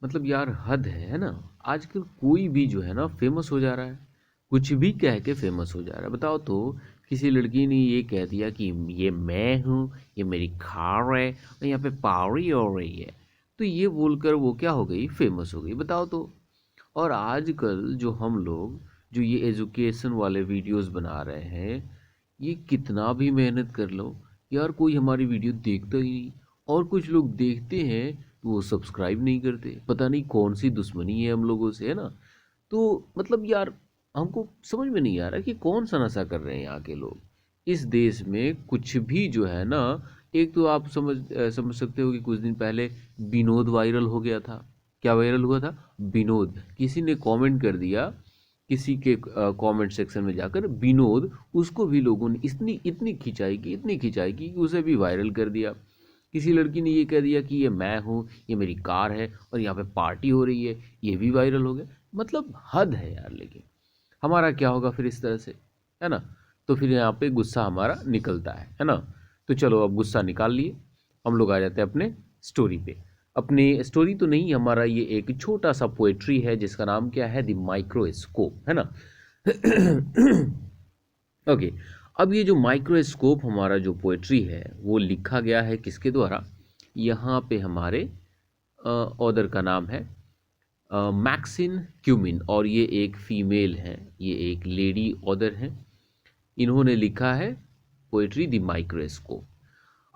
मतलब यार हद है ना। आजकल कोई भी जो है ना फेमस हो जा रहा है, कुछ भी कह के फेमस हो जा रहा है। बताओ तो, किसी लड़की ने ये कह दिया कि ये मैं हूँ, ये मेरी कार है और यहाँ पे पार्टी हो रही है, तो ये बोलकर वो क्या हो गई, फेमस हो गई। बताओ तो। और आजकल जो हम लोग जो ये एजुकेशन वाले वीडियोस बना रहे हैं, ये कितना भी मेहनत कर लो यार, कोई हमारी वीडियो देखता ही नहीं। और कुछ लोग देखते हैं तो वो सब्सक्राइब नहीं करते। पता नहीं कौन सी दुश्मनी है हम लोगों से, है ना। तो मतलब यार, हमको समझ में नहीं आ रहा कि कौन सा नशा कर रहे हैं यहाँ के लोग। इस देश में कुछ भी जो है ना, एक तो आप समझ सकते हो कि कुछ दिन पहले विनोद वायरल हो गया था। क्या वायरल हुआ था? विनोद। किसी ने कमेंट कर दिया, किसी के कमेंट सेक्शन में जाकर विनोद, उसको भी लोगों ने इतनी इतनी खिंचाई की, इतनी खिंचाई की कि उसे भी वायरल कर दिया। किसी लड़की ने ये कह दिया कि ये मैं हूँ, ये मेरी कार है और यहाँ पे पार्टी हो रही है, ये भी वायरल हो गया। मतलब हद है यार। लेकिन हमारा क्या होगा फिर इस तरह से, है ना। तो फिर यहाँ पे गुस्सा हमारा निकलता है ना। तो चलो अब गुस्सा निकाल लिए, हम लोग आ जाते हैं अपने स्टोरी पे। अपनी स्टोरी तो नहीं, हमारा ये एक छोटा सा पोएट्री है जिसका नाम क्या है, द माइक्रोस्कोप, है ना। ओके। अब ये जो माइक्रोस्कोप हमारा जो पोएट्री है वो लिखा गया है किसके द्वारा? यहाँ पे हमारे ऑथर का नाम है मैक्सिन क्यूमिन, और ये एक फीमेल है, ये एक लेडी ऑथर है। इन्होंने लिखा है पोएट्री द माइक्रोस्कोप।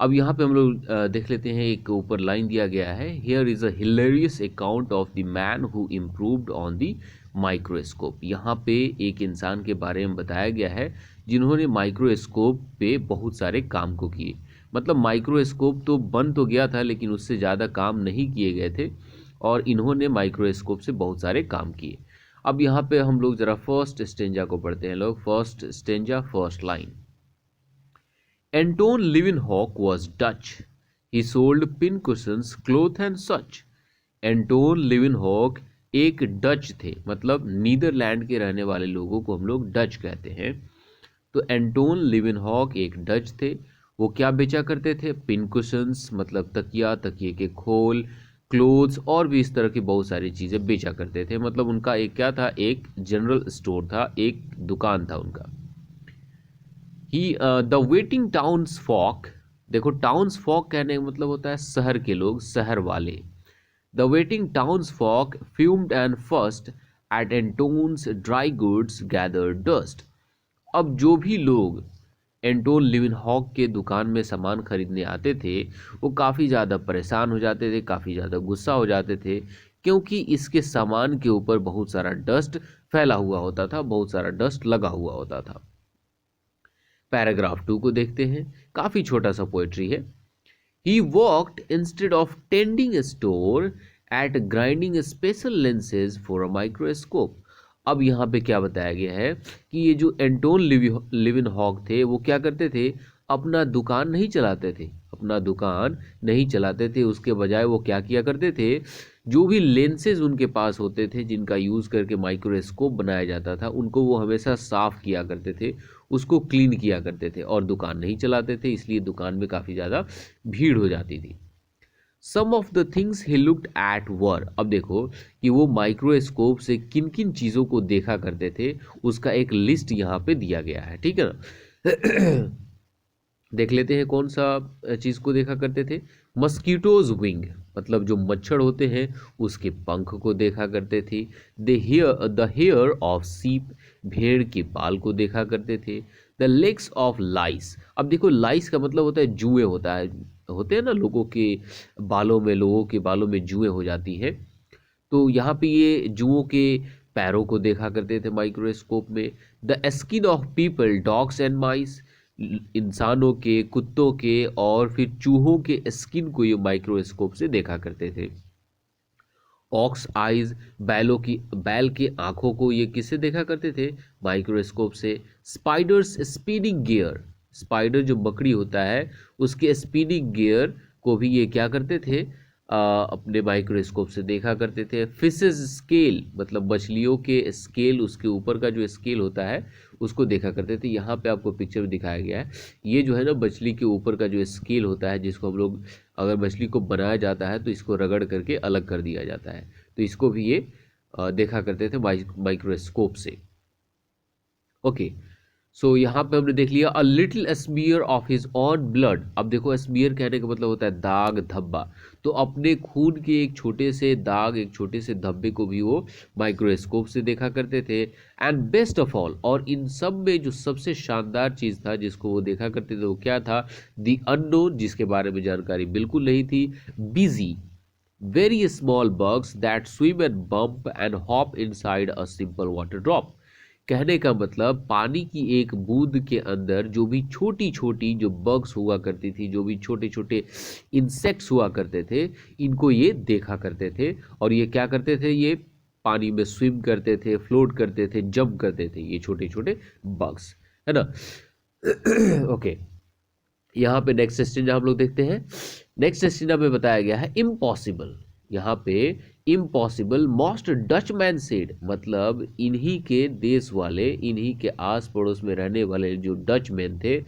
अब यहाँ पे हम लोग देख लेते हैं, एक ऊपर लाइन दिया गया है, here is a hilarious account of the man who improved on the microscope. यहाँ पे एक इंसान के बारे में बताया गया है जिन्होंने माइक्रोस्कोप पे बहुत सारे काम को किए। मतलब माइक्रोस्कोप तो बन तो गया था लेकिन उससे ज़्यादा काम नहीं किए गए थे, और इन्होंने माइक्रोस्कोप से बहुत सारे काम किए। अब यहाँ पे हम लोग ज़रा फर्स्ट स्टेंजा को पढ़ते हैं लोग। First stanza, first line. Anton Leeuwenhoek was Dutch. He sold pincushions, cloth and such. Anton Leeuwenhoek एक डच थे, मतलब नीदरलैंड के रहने वाले लोगों को हम लोग डच कहते हैं। तो एंटोन लिविनहॉक एक डच थे। वो क्या बेचा करते थे? पिनकुशंस, मतलब तकिया, तकिए के खोल, क्लोथ्स और भी इस तरह की बहुत सारी चीज़ें बेचा करते थे। मतलब उनका एक क्या था, एक जनरल स्टोर था, एक दुकान था उनका। ही द वेटिंग टाउन्स फॉक, देखो टाउन्स फॉक कहने का मतलब होता है शहर के लोग, शहर वाले। The waiting townsfolk fumed and first at Anton's dry goods gather dust. अब जो भी लोग एंटोन लिविनहॉक के दुकान में सामान खरीदने आते थे वो काफ़ी ज़्यादा परेशान हो जाते थे, काफ़ी ज़्यादा गुस्सा हो जाते थे, क्योंकि इसके सामान के ऊपर बहुत सारा डस्ट फैला हुआ होता था, बहुत सारा डस्ट लगा हुआ होता था। पैराग्राफ 2 को देखते हैं, काफ़ी छोटा सा पोएट्री है। He walked instead of tending store at grinding special lenses for a microscope. अब यहाँ पे क्या बताया गया है कि ये जो एंटोन लिविनहॉक थे वो क्या करते थे, अपना दुकान नहीं चलाते थे, अपना दुकान नहीं चलाते थे। उसके बजाय वो क्या किया करते थे, जो भी लेंसेज उनके पास होते थे जिनका यूज़ करके माइक्रोस्कोप बनाया जाता था, उनको वो हमेशा साफ़ किया करते थे, उसको क्लीन किया करते थे, और दुकान नहीं चलाते थे, इसलिए दुकान में काफ़ी ज़्यादा भीड़ हो जाती थी। Some of the things he looked at were, अब देखो कि वो माइक्रोस्कोप से किन किन चीज़ों को देखा करते थे, उसका एक लिस्ट यहाँ पे दिया गया है, ठीक है ना। देख लेते हैं कौन सा चीज़ को देखा करते थे। मस्कीटोज विंग, मतलब जो मच्छर होते हैं उसके पंख को देखा करते थे। द हेयर ऑफ सीप, भेड़ के बाल को देखा करते थे। द लेग्स ऑफ लाइस, अब देखो लाइस का मतलब होता है जुएं, होता है, होते हैं ना लोगों के बालों में, लोगों के बालों में जुएं हो जाती हैं। तो यहाँ पे ये जुओं के पैरों को देखा करते थे माइक्रोस्कोप में। The skin of people, dogs and mice, इंसानों के, कुत्तों के और फिर चूहों के स्किन को ये माइक्रोस्कोप से देखा करते थे। ऑक्स आइज, बैल के आंखों को ये किससे देखा करते थे? माइक्रोस्कोप से। स्पाइडर्स स्पिनिंग गियर, स्पाइडर जो बकरी होता है उसके स्पिनिंग गियर को भी ये क्या करते थे, अपने माइक्रोस्कोप से देखा करते थे। फिशेस स्केल, मतलब मछलियों के स्केल, उसके ऊपर का जो स्केल होता है उसको देखा करते थे। यहाँ पे आपको पिक्चर में दिखाया गया है, ये जो है ना मछली के ऊपर का जो स्केल होता है जिसको हम लोग अगर मछली को बनाया जाता है तो इसको रगड़ करके अलग कर दिया जाता है। तो इसको भी ये देखा करते थे माइक्रोस्कोप से। ओके, सो यहाँ पे हमने देख लिया a little smear of his on blood. अब देखो स्मीयर कहने का मतलब होता है दाग धब्बा, तो अपने खून के एक छोटे से दाग, एक छोटे से धब्बे को भी वो माइक्रोस्कोप से देखा करते थे। एंड बेस्ट ऑफ ऑल, और इन सब में जो सबसे शानदार चीज़ था जिसको वो देखा करते थे वो क्या था? द अननोन, जिसके बारे में जानकारी बिल्कुल नहीं थी। Busy, very small bugs that swim and bump and hop inside a simple water drop। कहने का मतलब पानी की एक बूंद के अंदर जो भी छोटी छोटी जो बग्स हुआ करती थी, जो भी छोटे छोटे इंसेक्ट्स हुआ करते थे, इनको ये देखा करते थे। और ये क्या करते थे? ये पानी में स्विम करते थे, फ्लोट करते थे, जंप करते थे, ये छोटे छोटे बग्स, है ना। ओके, यहाँ पे नेक्स्ट क्वेश्चन हम लोग देखते हैं। नेक्स्ट क्वेश्चन हमें बताया गया है इम्पॉसिबल। यहाँ पे इम्पॉसिबल, मोस्ट डचमैन सेड, मतलब इन्हीं के देश वाले, इन्हीं के आस पड़ोस में रहने वाले जो डचमैन थे,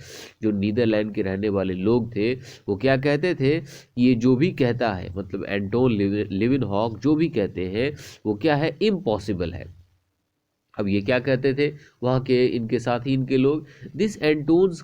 जो नीदरलैंड के रहने वाले लोग थे, वो क्या कहते थे? ये जो भी कहता है, मतलब एंटोन लिविनहॉक जो भी कहते हैं वो क्या है? इम्पॉसिबल है। अब ये क्या कहते थे वहाँ के इनके साथी, इनके लोग? This Anton's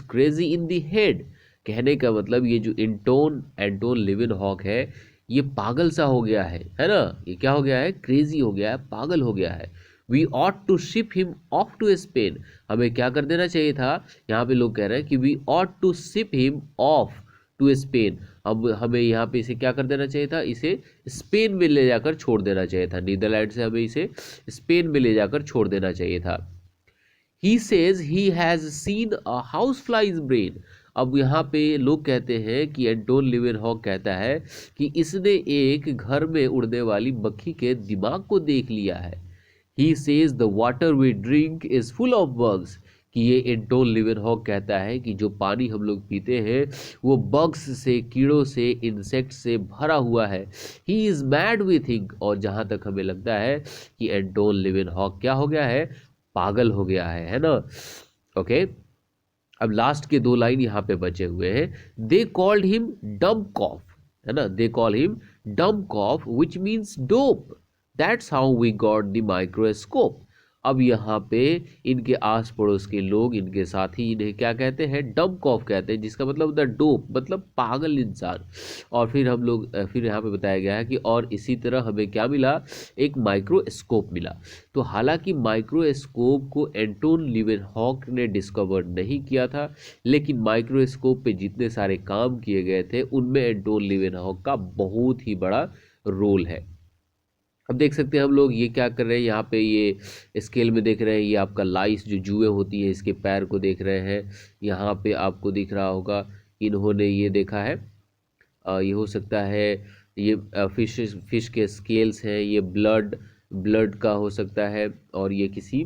crazy in the head. कहने का मतलब ये जो एंटोन लिविनहॉक है, ये पागल सा हो गया है ना। ये क्या हो गया है? क्रेजी हो गया है, पागल हो गया है। We ought to ship him off to Spain. हमें क्या कर देना चाहिए था? यहाँ पे लोग कह रहे हैं कि we ought to ship him off to Spain. अब हमें यहाँ पे इसे क्या कर देना चाहिए था? इसे स्पेन में ले जाकर छोड़ देना चाहिए था। नीदरलैंड से हमें इसे स्पेन में ले जाकर छोड़ देना चाहिए था। He says he has seen a house flies brain. अब यहाँ पे लोग कहते हैं कि एंटोन लिवेनहॉक कहता है कि इसने एक घर में उड़ने वाली मक्खी के दिमाग को देख लिया है। He says the water we drink is full of bugs. कि ये एंटोन लिवेनहॉक कहता है कि जो पानी हम लोग पीते हैं वो बग्स से, कीड़ों से, इंसेक्ट से भरा हुआ है। He is mad we think. और जहाँ तक हमें लगता है कि एंटोन लिवेनहॉक क्या हो गया है? पागल हो गया है ना। ओके, अब लास्ट के दो लाइन यहाँ पे बचे हुए हैं। दे कॉल्ड हिम डम कॉफ, है ना। दे call him dummkopf which means dope. That's how we got the microscope. अब यहाँ पे इनके आस पड़ोस के लोग, इनके साथी इन्हें क्या कहते हैं? डम कॉफ कहते हैं, जिसका मतलब होता है डोप, मतलब पागल इंसान। और फिर हम लोग फिर यहाँ पे बताया गया है कि और इसी तरह हमें क्या मिला? एक माइक्रोस्कोप मिला। तो हालांकि माइक्रोस्कोप को एंटोन लिवेनहॉक ने डिस्कवर नहीं किया था, लेकिन माइक्रोस्कोप पे जितने सारे काम किए गए थे उनमें एंटोन लिवेनहॉक का बहुत ही बड़ा रोल है। अब देख सकते हैं हम लोग ये क्या कर रहे हैं, यहाँ पे ये स्केल में देख रहे हैं, ये आपका लाइस जो जुए होती है इसके पैर को देख रहे हैं। यहाँ पे आपको दिख रहा होगा इन्होंने ये देखा है, ये हो सकता है ये फिश के स्केल्स हैं, ये ब्लड का हो सकता है। और ये किसी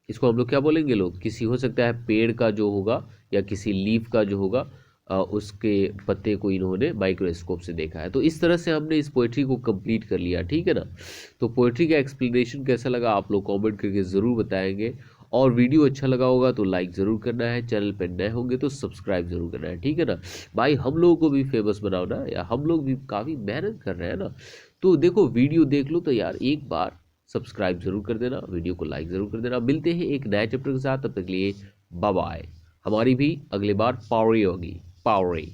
इसको हम लोग क्या बोलेंगे? लोग किसी हो सकता है पेड़ का जो होगा या किसी लीफ का जो होगा, उसके पत्ते को इन्होंने माइक्रोस्कोप से देखा है। तो इस तरह से हमने इस पोइट्री को कंप्लीट कर लिया, ठीक है ना। तो पोइट्री का एक्सप्लेनेशन कैसा लगा आप लोग कमेंट करके ज़रूर बताएंगे। और वीडियो अच्छा लगा होगा तो लाइक ज़रूर करना है, चैनल पर नए होंगे तो सब्सक्राइब ज़रूर करना है, ठीक है ना भाई। हम लोगों को भी फेमस बनाओ ना, या हम लोग भी काफ़ी मेहनत कर रहे हैं ना। तो देखो वीडियो देख लो तो यार एक बार सब्सक्राइब जरूर कर देना, वीडियो को लाइक जरूर कर देना। मिलते हैं एक नए चैप्टर के साथ, तब तक के लिए बाय बाय। हमारी भी अगली बार पावरी होगी, पावरी।